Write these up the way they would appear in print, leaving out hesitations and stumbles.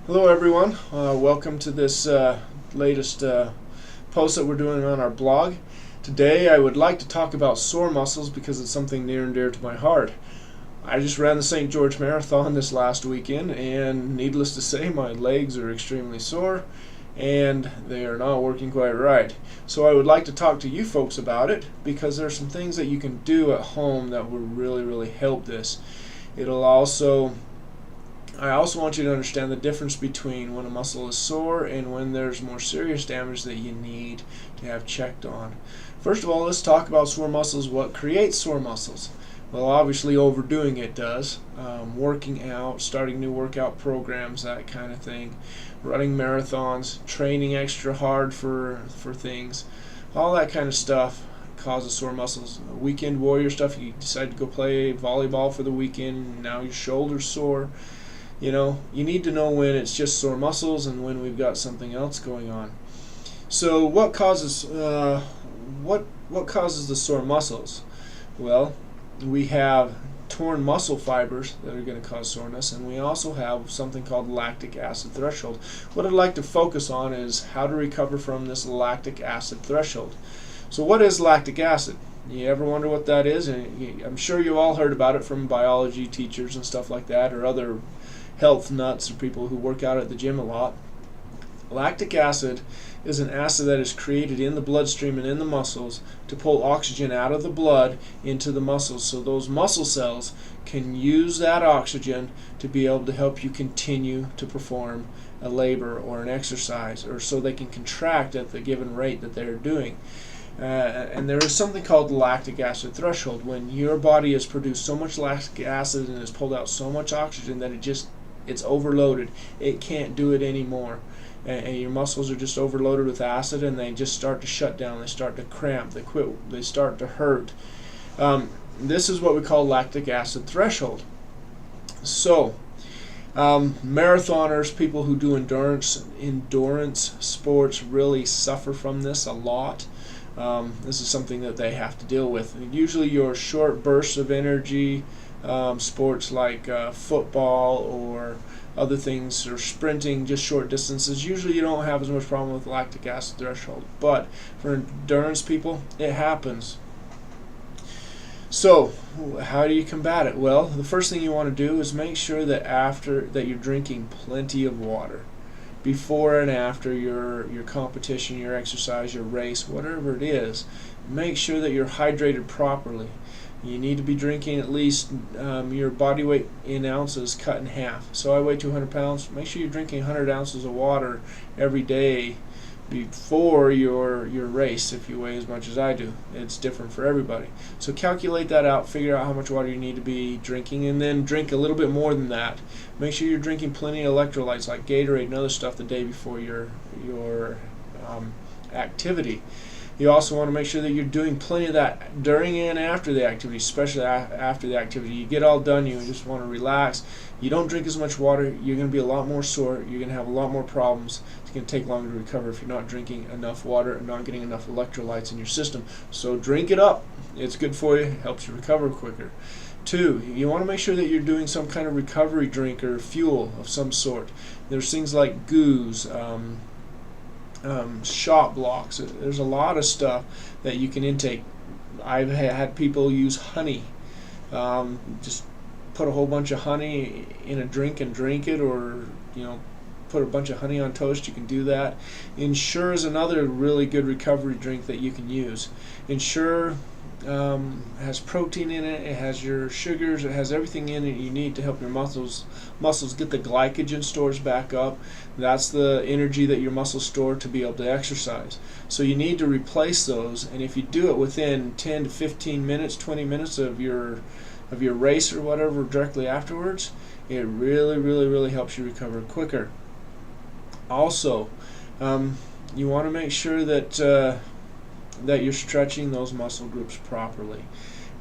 Hello everyone, welcome to this latest post that we're doing on our blog. Today I would like to talk about sore muscles because it's something near and dear to my heart. I just ran the St. George Marathon this last weekend, and needless to say my legs are extremely sore and they are not working quite right. So I would like to talk to you folks about it because there are some things that you can do at home that will really help this. I also want you to understand the difference between when a muscle is sore and when there's more serious damage that you need to have checked on. First of all, let's talk about sore muscles. What creates sore muscles? Well, obviously overdoing it does. Working out, starting new workout programs, that kind of thing. Running marathons, training extra hard for things. All that kind of stuff causes sore muscles. Weekend warrior stuff, you decide to go play volleyball for the weekend, now your shoulder's sore. You need to know when it's just sore muscles and when we've got something else going on. So what causes what causes the sore muscles? Well, we have torn muscle fibers that are going to cause soreness, and we also have something called lactic acid threshold. What I'd like to focus on is how to recover from this lactic acid threshold. So what is lactic acid? You ever wonder what that is? And I'm sure you all heard about it from biology teachers and stuff like that, or other health nuts or people who work out at the gym a lot. Lactic acid is an acid that is created in the bloodstream and in the muscles to pull oxygen out of the blood into the muscles, so those muscle cells can use that oxygen to be able to help you continue to perform a labor or an exercise, or so they can contract at the given rate that they're doing. And there is something called lactic acid threshold. When your body has produced so much lactic acid and has pulled out so much oxygen that it's overloaded, it can't do it anymore, and your muscles are just overloaded with acid, and they just start to shut down, they start to cramp, they start to hurt. This is what we call lactic acid threshold. So marathoners, people who do endurance sports, really suffer from this a lot. This is something that they have to deal with. Usually your short bursts of energy, sports like football or other things, or sprinting just short distances, usually you don't have as much problem with lactic acid threshold. But for endurance people, it happens. So how do you combat it? Well, the first thing you want to do is make sure that you're drinking plenty of water before and after your competition, your exercise, your race, whatever it is. Make sure that you're hydrated properly. You need to be drinking at least your body weight in ounces cut in half. So I weigh 200 pounds. Make sure you're drinking 100 ounces of water every day before your race. If you weigh as much as I do, it's different for everybody. So calculate that out, figure out how much water you need to be drinking, and then drink a little bit more than that. Make sure you're drinking plenty of electrolytes like Gatorade and other stuff the day before your activity. You also want to make sure that you're doing plenty of that during and after the activity, especially after the activity. You get all done, you just want to relax. You don't drink as much water, you're going to be a lot more sore, you're going to have a lot more problems. It's going to take longer to recover if you're not drinking enough water and not getting enough electrolytes in your system. So drink it up. It's good for you, helps you recover quicker. 2, you want to make sure that you're doing some kind of recovery drink or fuel of some sort. There's things like goos, shot blocks. There's a lot of stuff that you can intake. I've had people use honey. Just put a whole bunch of honey in a drink and drink it, or put a bunch of honey on toast. You can do that. Ensure is another really good recovery drink that you can use. Ensure has protein in it, it has your sugars, it has everything in it you need to help your muscles get the glycogen stores back up. That's the energy that your muscles store to be able to exercise. So you need to replace those, and if you do it within 10 to 15 minutes, 20 minutes of your race or whatever directly afterwards, it really helps you recover quicker. Also, you want to make sure that you're stretching those muscle groups properly.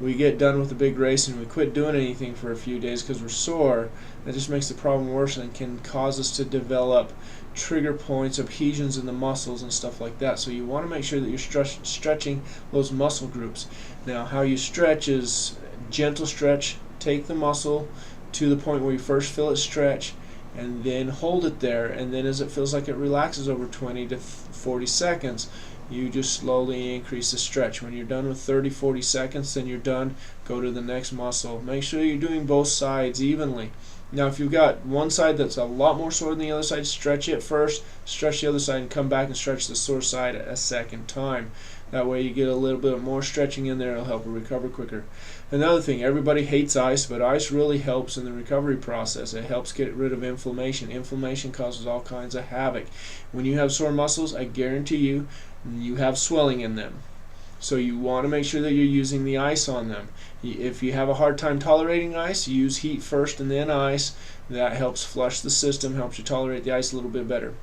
We get done with a big race and we quit doing anything for a few days because we're sore. That just makes the problem worse and can cause us to develop trigger points, adhesions in the muscles and stuff like that. So you want to make sure that you're stretching those muscle groups. Now, how you stretch is gentle stretch. Take the muscle to the point where you first feel it stretch, and then hold it there, and then as it feels like it relaxes over 20 to 40 seconds, you just slowly increase the stretch. When you're done with 30-40 seconds, then you're done. Go to the next muscle. Make sure you're doing both sides evenly. Now if you've got one side that's a lot more sore than the other side, stretch it first, stretch the other side, and come back and stretch the sore side a second time. That way you get a little bit more stretching in there. It'll help you recover quicker. Another thing, everybody hates ice, but ice really helps in the recovery process. It helps get rid of inflammation. Inflammation causes all kinds of havoc. When you have sore muscles, I guarantee you, you have swelling in them. So you want to make sure that you're using the ice on them. If you have a hard time tolerating ice, use heat first and then ice. That helps flush the system, helps you tolerate the ice a little bit better.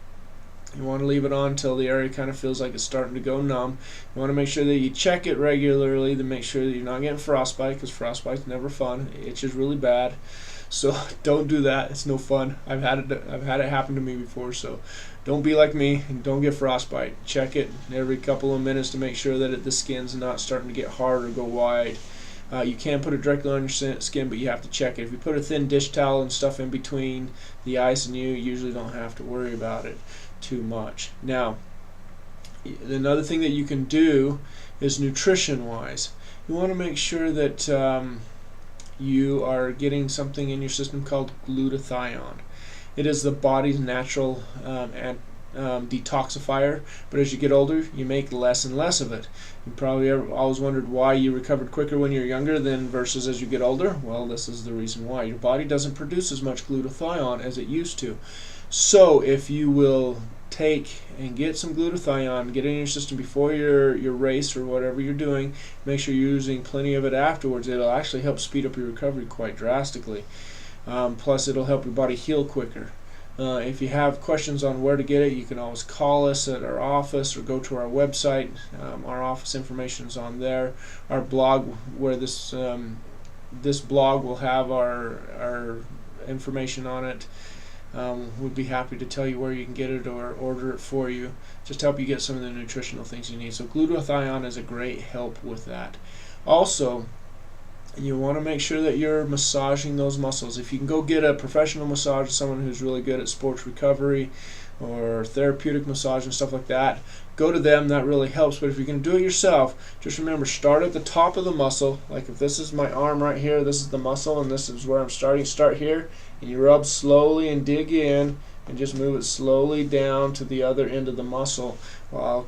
You want to leave it on until the area kind of feels like it's starting to go numb. You want to make sure that you check it regularly to make sure that you're not getting frostbite, because frostbite's never fun. It itches really bad. So don't do that. It's no fun. I've had it happen to me before, so don't be like me and don't get frostbite. Check it every couple of minutes to make sure that the skin's not starting to get hard or go wide. You can put it directly on your skin, but you have to check it. If you put a thin dish towel and stuff in between the ice and you usually don't have to worry about it too much. Now, another thing that you can do is nutrition-wise. You want to make sure that you are getting something in your system called glutathione. It is the body's natural detoxifier, but as you get older, you make less and less of it. You probably always wondered why you recovered quicker when you're younger than versus as you get older. Well, this is the reason why. Your body doesn't produce as much glutathione as it used to. So if you will take and get some glutathione, get it in your system before your race or whatever you're doing, make sure you're using plenty of it afterwards. It'll actually help speed up your recovery quite drastically. Plus it'll help your body heal quicker. If you have questions on where to get it, you can always call us at our office or go to our website. Our office information is on there. Our blog, where this blog will have our information on it. We'd be happy to tell you where you can get it or order it for you, just to help you get some of the nutritional things you need. So glutathione is a great help with that. Also, you want to make sure that you're massaging those muscles. If you can go get a professional massage, someone who's really good at sports recovery or therapeutic massage and stuff like that, go to them. That really helps. But if you can do it yourself, just remember, start at the top of the muscle. Like if this is my arm right here, this is the muscle, and this is where I'm starting. Start here, and you rub slowly and dig in, and just move it slowly down to the other end of the muscle while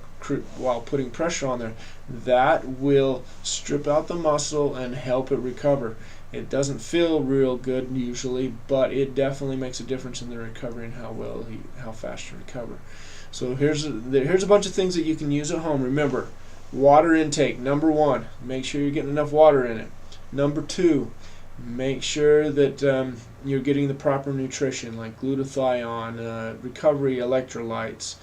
putting pressure on there. That will strip out the muscle and help it recover. It doesn't feel real good usually, but it definitely makes a difference in the recovery and how fast you recover. So here's a bunch of things that you can use at home. Remember, water intake, number one. Make sure you're getting enough water in it. Number two, make sure that you're getting the proper nutrition like glutathione, recovery electrolytes,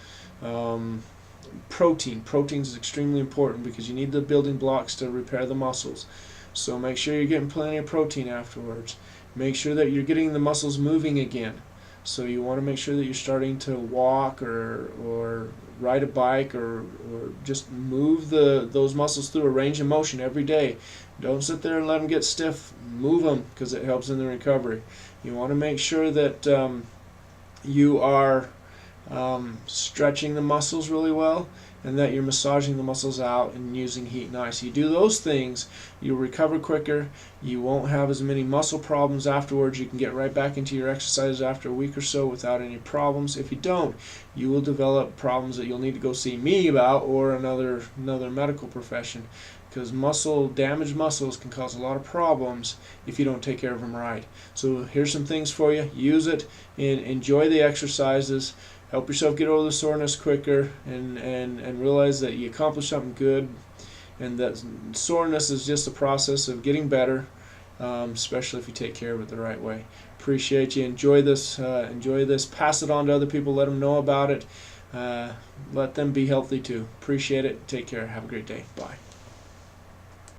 protein. Protein is extremely important because you need the building blocks to repair the muscles. So make sure you're getting plenty of protein afterwards. Make sure that you're getting the muscles moving again. So you want to make sure that you're starting to walk or ride a bike or just move those muscles through a range of motion every day. Don't sit there and let them get stiff. Move them because it helps in the recovery. You want to make sure that you are stretching the muscles really well, and that you're massaging the muscles out and using heat and ice. You do those things, you'll recover quicker. You won't have as many muscle problems afterwards. You can get right back into your exercises after a week or so without any problems. If you don't, you will develop problems that you'll need to go see me about or another medical profession, because damaged muscles can cause a lot of problems if you don't take care of them right. So here's some things for you. Use it and enjoy the exercises. Help yourself get over the soreness quicker, and realize that you accomplished something good, and that soreness is just a process of getting better, especially if you take care of it the right way. Appreciate you. Enjoy this. Pass it on to other people. Let them know about it. Let them be healthy too. Appreciate it. Take care. Have a great day. Bye.